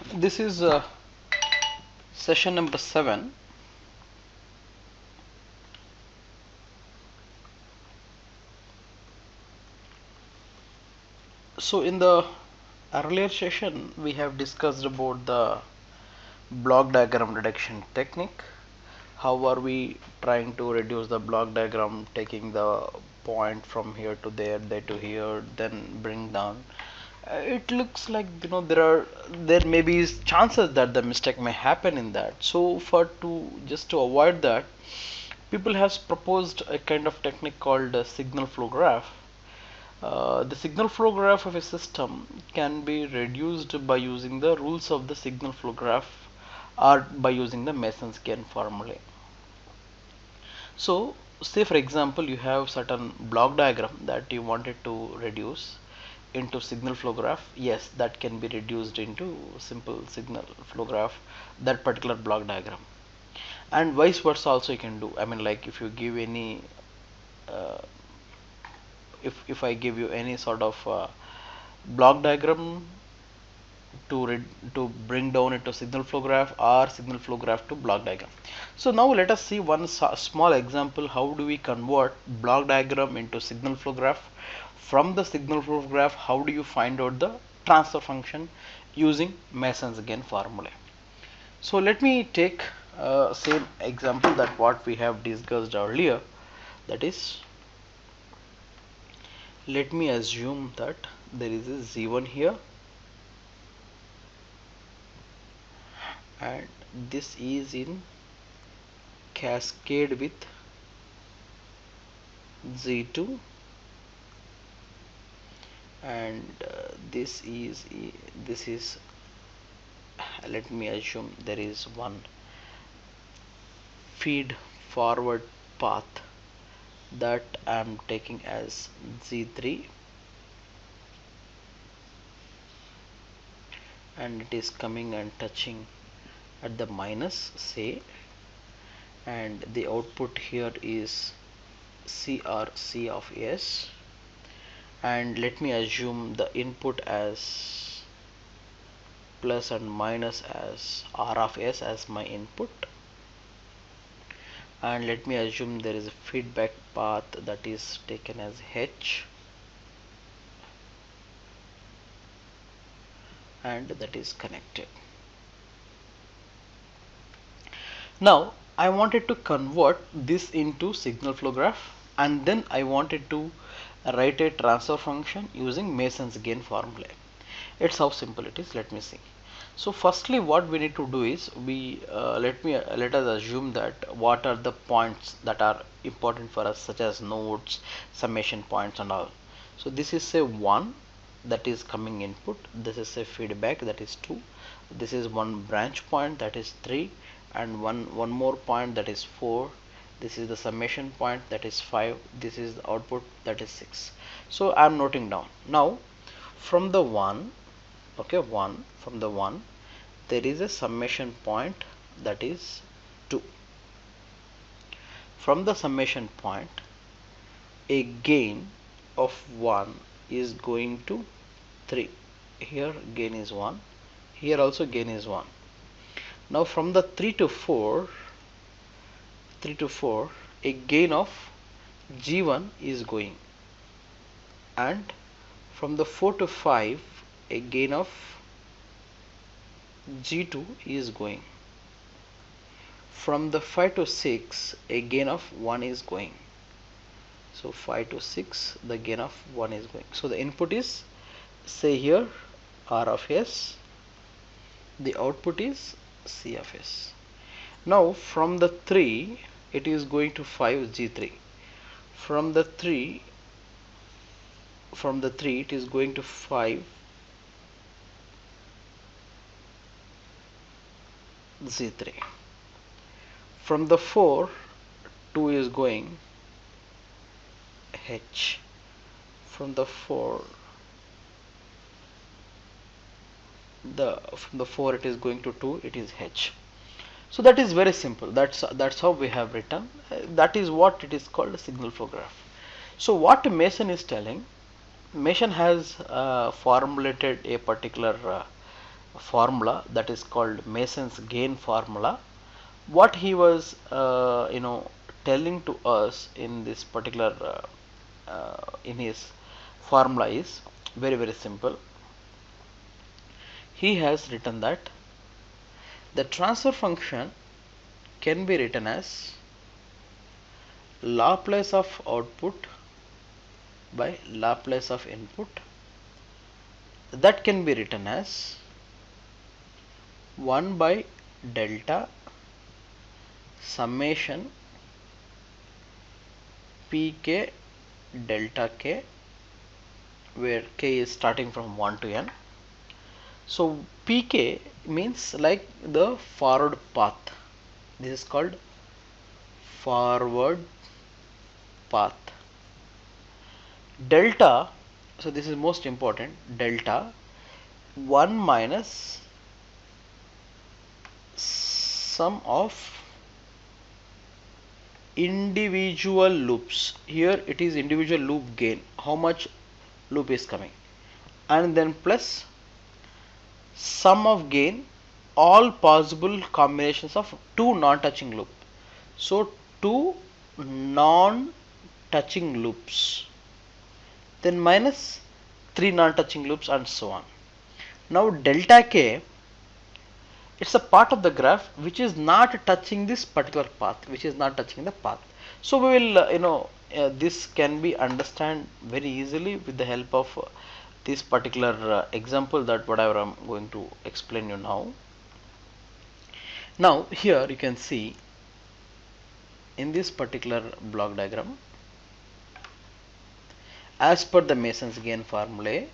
This is session number 7. So in the earlier session we have discussed about the block diagram reduction technique. How are we trying to reduce the block diagram, taking the point from here to there to here, then bring down. It looks like there may be chances that the mistake may happen in that. So to avoid that, people has proposed a kind of technique called a signal flow graph. The signal flow graph of a system can be reduced by using the rules of the signal flow graph or by using the Mason's gain formulae. So say for example you have certain block diagram that you wanted to reduce into signal flow graph. Yes, that can be reduced into simple signal flow graph, that particular block diagram. And vice versa also you can do. I mean, like if you give any uh, if I give you any sort of block diagram to bring down into signal flow graph or signal flow graph to block diagram. So now let us see one small example. How do we convert block diagram into signal flow graph? From the signal flow graph, how do you find out the transfer function using Mason's gain formula? So let me take same example that what we have discussed earlier. That is, let me assume that there is a Z1 here and this is in cascade with Z2, and this is let me assume there is one feed forward path that I am taking as Z3, and it is coming and touching at the minus, say, and the output here is CRC of S, and let me assume the input as plus and minus as R of S as my input, and let me assume there is a feedback path that is taken as H, and that is connected. Now I wanted to convert this into signal flow graph, and then I wanted to write a transfer function using Mason's gain formula. It's how simple it is. Let me see. So firstly what we need to do is let us assume that what are the points that are important for us, such as nodes, summation points and all. So this is say 1, that is coming input. This is a feedback, that is 2. This is one branch point, that is 3, and one more point, that is 4. This is the summation point, that is 5. This is the output, that is 6. So I am noting down. Now from the 1, okay, from the 1 there is a summation point, that is 2. From the summation point a gain of 1 is going to 3. Here gain is 1, here also gain is 1. Now from the 3 to 4 a gain of G1 is going, and from the 4 to 5 a gain of G2 is going. From the 5 to 6 a gain of 1 is going. So 5 to 6 the gain of 1 is going. So the input is, say here, R of S, the output is C of S. Now from the 3 it is going to 5 G3. From the 3 it is going to 5 Z3. From the 4 2 is going H. From the 4 it is going to 2, it is H. So that is very simple. That's how we have written. That is what it is called a signal flow graph. So what Mason is telling, Mason has formulated a particular formula that is called Mason's gain formula. What he was telling to us in this particular in his formula is very simple. He has written that the transfer function can be written as Laplace of output by Laplace of input. That can be written as 1 by delta summation pk delta k, where k is starting from 1 to n. So pk means like the forward path. This is called forward path. Delta, so this is most important, delta 1 minus sum of individual loops. Here it is individual loop gain, how much loop is coming, and then plus sum of gain all possible combinations of two non-touching loop. So two non-touching loops, then minus 3 non-touching loops, and so on. Now delta k, it's a part of the graph which is not touching this particular path, which is not touching the path. So we will this can be understand very easily with the help of this particular example that whatever I'm going to explain you now. Now here you can see in this particular block diagram, as per the Mason's gain formulae,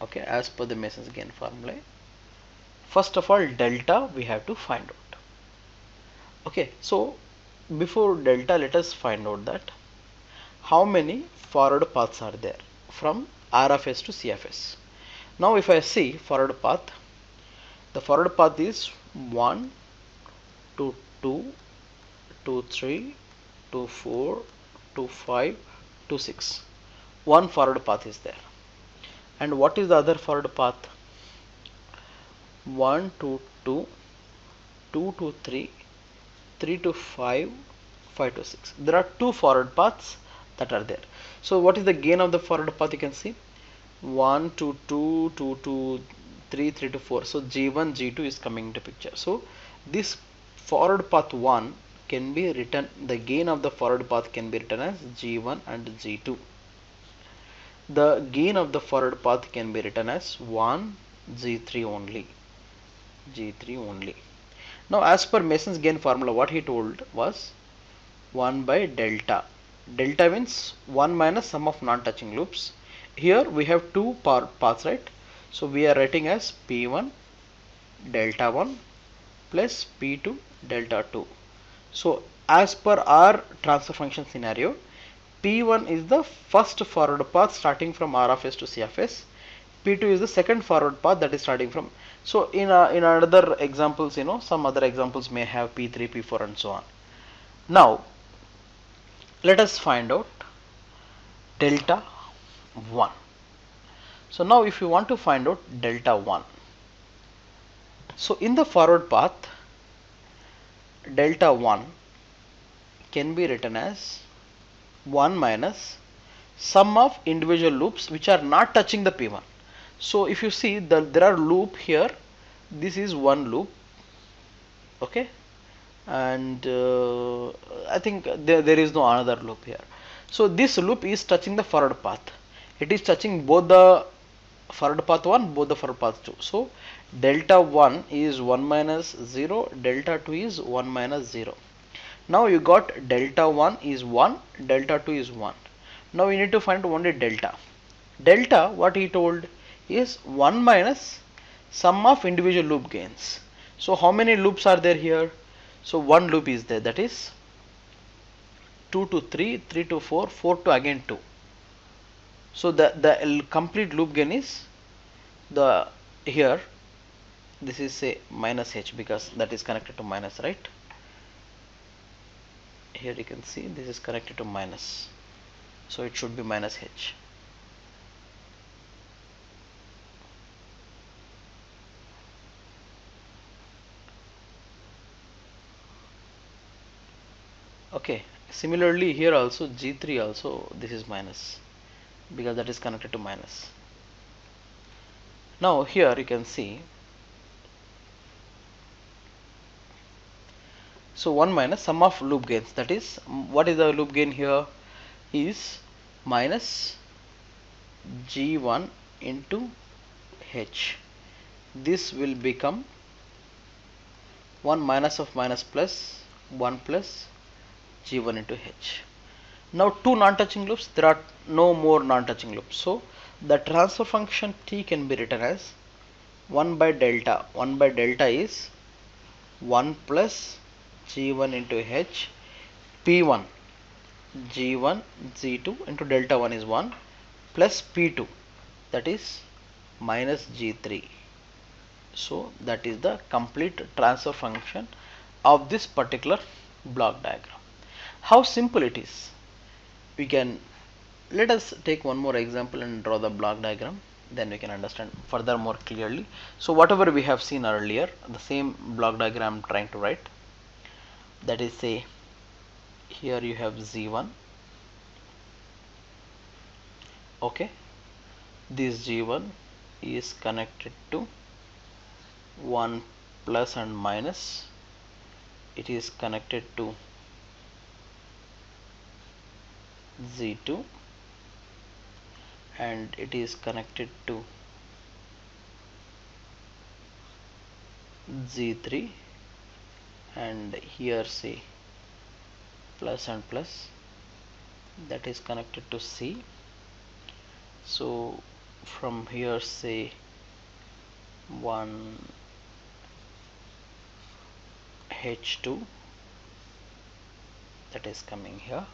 okay, as per the Mason's gain formulae, first of all delta we have to find out. Okay, so before delta, let us find out that how many forward paths are there from R of S to C of S. Now if I see forward path, the forward path is 1 to 2 to 3 to 4 to 5 to 6. One forward path is there. And what is the other forward path? 1 to 2, 2 to 3, 3 to 5, 5 to 6. There are two forward paths that are there. So what is the gain of the forward path? You can see 1 to 2, 2 to 3, 3 to 4. So G1, G2 is coming into picture. So this forward path 1 can be written, the gain of the forward path can be written as G1 and G2. The gain of the forward path can be written as 1 G3 only. G3 only. Now as per Mason's gain formula, what he told was 1 by delta. Delta means 1 minus sum of non-touching loops. Here we have two paths, right? So we are writing as P1 delta 1 plus P2 delta 2. So as per our transfer function scenario, P1 is the first forward path starting from R of S to C of S. P2 is the second forward path that is starting from. So in another examples, some other examples may have P3, P4 and so on. Now let us find out delta 1. So now if you want to find out delta 1, so in the forward path, delta 1 can be written as 1 minus sum of individual loops which are not touching the P1. So if you see there are loop here, this is one loop, okay, and I think there is no another loop here. So this loop is touching the forward path. It is touching both the forward path 1, both the forward path 2. So delta 1 is 1 minus 0, delta 2 is 1 minus 0. Now you got delta 1 is 1, delta 2 is 1. Now we need to find only delta. Delta, what he told, is 1 minus sum of individual loop gains. So how many loops are there here? So one loop is there, that is 2 to 3, 3 to 4, 4 to again 2. So the complete loop gain is the here, this is say minus h because that is connected to minus, right? Here you can see this is connected to minus, so it should be minus h. Okay, similarly here also G3 also this is minus because that is connected to minus. Now here you can see, so 1 minus sum of loop gains, that is what is the loop gain here is minus G1 into H. This will become 1 minus of minus plus 1 plus G1 into H. Now two non-touching loops, there are no more non-touching loops. So the transfer function T can be written as 1 by delta. 1 by delta is 1 plus G1 into H P1 G1 G2 into delta 1 is 1 plus P2, that is minus G3. So that is the complete transfer function of this particular block diagram. How simple it is. We can, let us take one more example and draw the block diagram, then we can understand further more clearly. So whatever we have seen earlier, the same block diagram I'm trying to write, that is, say here you have Z1. Okay, this G1 is connected to 1 plus and minus, it is connected to Z2 and it is connected to Z3, and here say plus and plus, that is connected to C. So from here say 1 H2, that is coming here.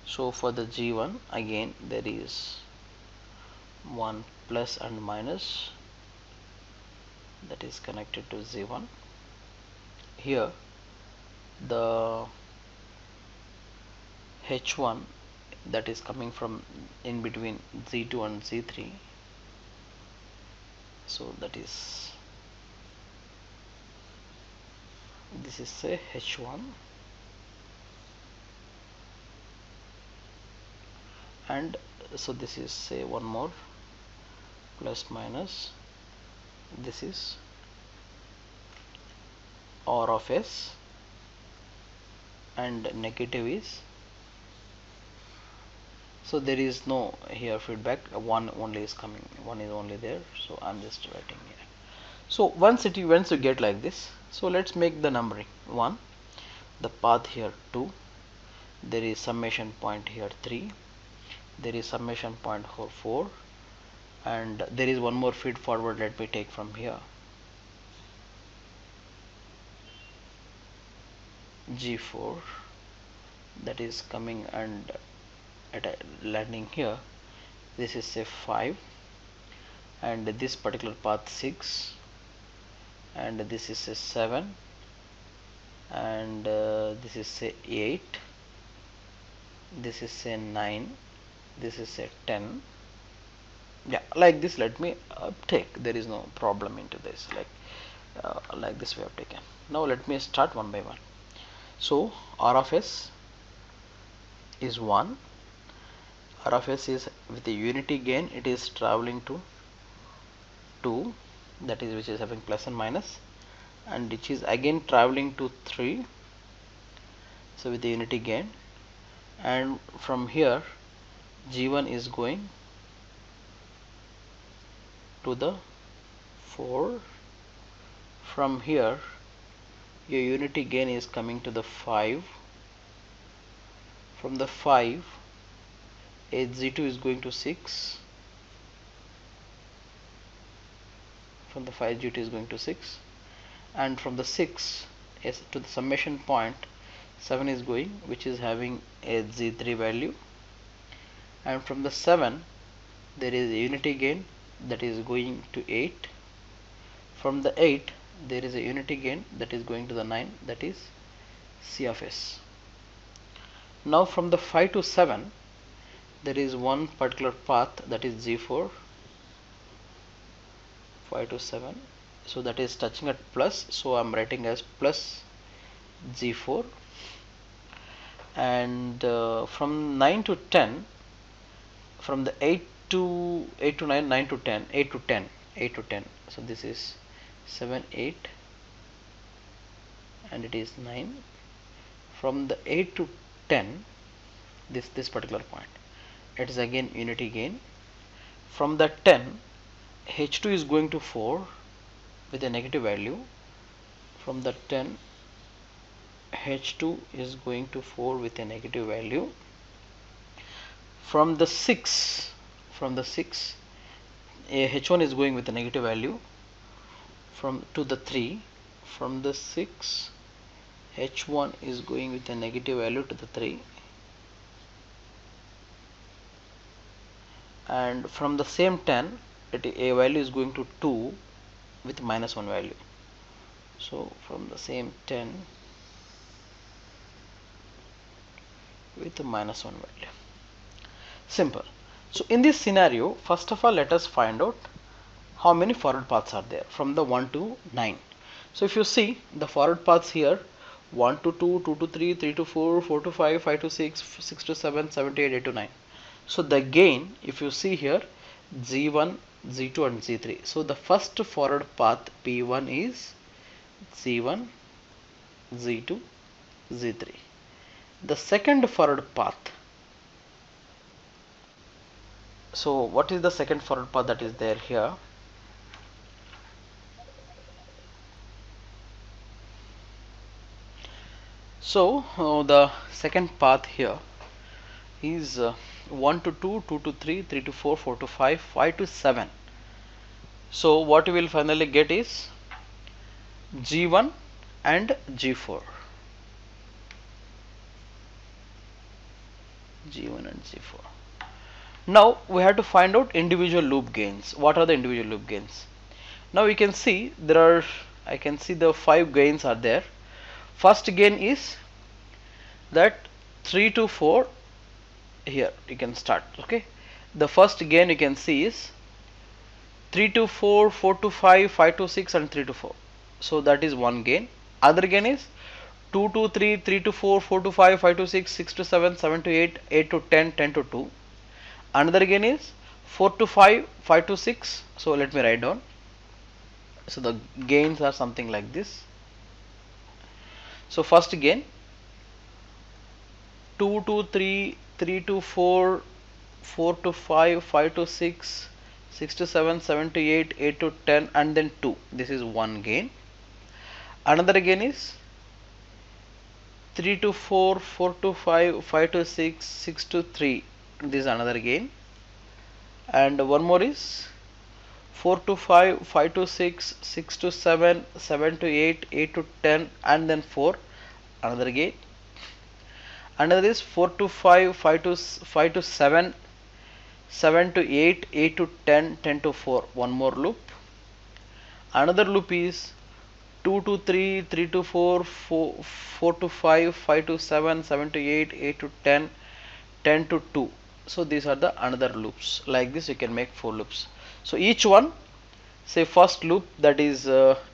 So for the G1 again there is 1 plus and minus, that is connected to Z1. Here the H1 that is coming from in between Z2 and Z3, so that is, this is say H1, and so this is say one more plus minus, this is R of S, and negative is, so there is no here feedback, one only is coming, one is only there, so I'm just writing here. So once you get like this, so let's make the numbering 1, the path here 2, there is summation point here 3, there is summation point 4, and there is one more feed forward, let me take from here G4, that is coming and at a landing here, this is say 5, and this particular path 6, and this is say 7, and this is say 8, this is say 9, this is say 10. Yeah, like this let me take, there is no problem into this, like this we have taken. Now let me start one by one. So R of S is 1, R of S is with the unity gain, it is traveling to 2, that is which is having plus and minus, and which is again traveling to 3, so with the unity gain, and from here G1 is going to the 4, from here your unity gain is coming to the 5, from the 5 H2 is going to 6, from the 5 G2 is going to 6, and from the 6 is to the summation point 7 is going, which is having a Z3 value, and from the 7 there is a unity gain that is going to 8, from the 8 there is a unity gain that is going to the 9, that is C of S. Now from the 5 to 7 there is one particular path, that is G4, 5 to 7, so that is touching at plus, so I'm writing as plus G4, and from 9 to 10, from the 8 to 9, 9 to 10, 8 to 10, 8 to 10, so this is 7, 8, and it is 9. From the 8 to 10, this particular point, it is again unity gain. From the 10, H2 is going to 4 with a negative value. From the 10, H2 is going to 4 with a negative value. From the 6, H1 is going with a negative value from to the 3. From the 6, H1 is going with a negative value to the 3, and from the same 10, a value is going to 2 with minus 1 value. So from the same 10 with a minus 1 value. Simple. So in this scenario, first of all, let us find out how many forward paths are there from the 1 to 9. So if you see the forward paths here, 1 to 2, 2 to 3, 3 to 4, 4 to 5, 5 to 6, 6 to 7, 7 to 8, 8 to 9. So the gain, if you see here, Z1, Z2 and Z3. So the first forward path P1 is Z1, Z2, Z3. The second forward path, so what is the second forward path that is there here? So the second path here is 1 to 2, 2 to 3, 3 to 4, 4 to 5, 5 to 7. So what we will finally get is G1 and G4. G1 and G4. Now we have to find out individual loop gains. What are the individual loop gains? Now we can see there are, I can see the 5 gains are there. First gain is that 3 to 4, here you can start. Okay, the first gain you can see is 3 to 4, 4 to 5, 5 to 6 and 3 to 4. So that is one gain. Other gain is 2 to 3, 3 to 4, 4 to 5, 5 to 6, 6 to 7, 7 to 8, 8 to 10, 10 to 2. Another gain is 4 to 5, 5 to 6. So let me write down. So the gains are something like this. So first gain 2 to 3, 3 to 4, 4 to 5, 5 to 6, 6 to 7, 7 to 8, 8 to 10 and then 2. This is one gain. Another gain is 3 to 4, 4 to 5, 5 to 6, 6 to 3. This is another gain. And one more is 4 to 5, 5 to 6, 6 to 7, 7 to 8, 8 to 10 and then 4. Another gain. Another is 4 to 5, 5 to 7, 7 to 8, 8 to 10, 10 to 4. One more loop. Another loop is 2 to 3, 3 to 4, 4 to 5, 5 to 7, 7 to 8, 8 to 10, 10 to 2. So these are the another loops. Like this you can make 4 loops. So each one, say first loop, that is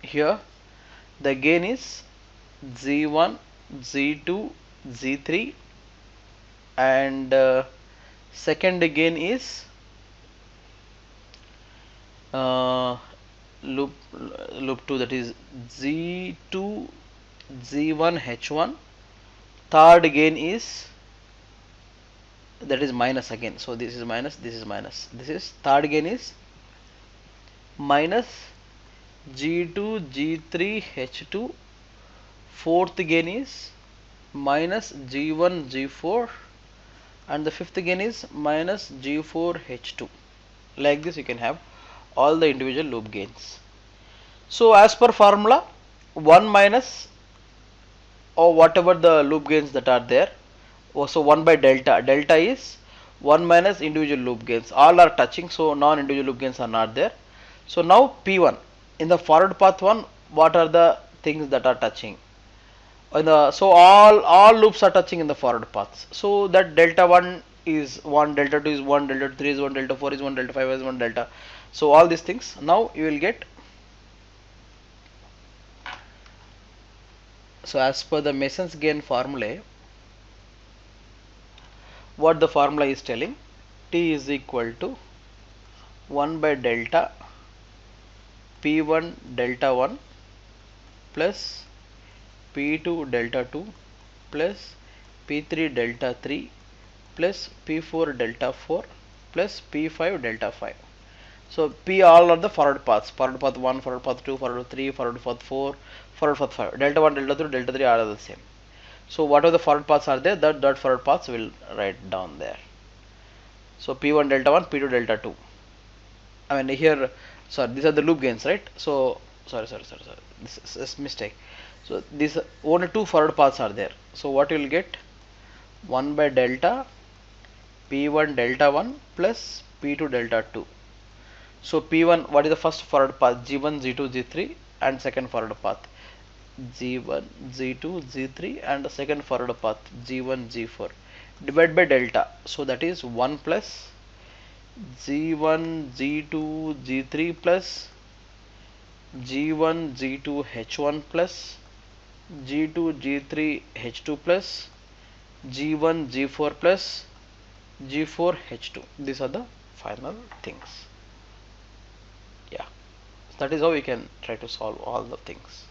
here, the gain is Z1, Z2, Z3, and second gain is loop 2, that is Z2, Z1, H1. Third gain is, that is minus again. So this is minus, this is minus. This is third gain is minus G2, G3, H2. Fourth gain is minus G1, G4, and the fifth gain is minus G4, H2. Like this you can have all the individual loop gains. So as per formula, 1 minus or whatever the loop gains that are there, so 1 by delta. Delta is 1 minus individual loop gains. All are touching, so non-individual loop gains are not there. So now P1, in the forward path 1, what are the things that are touching? So all loops are touching in the forward paths. So that delta 1 is 1, delta 2 is 1, delta 3 is 1, delta 4 is 1, delta 5 is 1, delta. So all these things. Now you will get. So as per the Mason's gain formula, what the formula is telling, T is equal to 1 by delta P1 delta 1 plus P2 delta 2 plus P3 delta 3 plus P4 delta 4 plus P5 delta 5. So P all are the forward paths. Forward path 1, forward path 2, forward path 3, forward path 4, forward path 5. Delta 1, delta 2, delta 3 are the same. So whatever the forward paths are there, that forward paths will write down there. So P1 delta 1, P2 delta 2. I mean here, sorry, these are the loop gains, right? So sorry. This is mistake. So these only two forward paths are there. So what you will get, 1 by delta P1 delta 1 plus P2 delta 2. So P1, what is the first forward path? G1, G2, G3, and second forward path G1, G2, G3, and the second forward path G1, G4. Divide by delta. So that is 1 plus G1, G2, G3 plus G1, G2, H1 plus G2, G3, H2 plus G1, G4 plus G4, H2. These are the final things. Yeah, that is how we can try to solve all the things.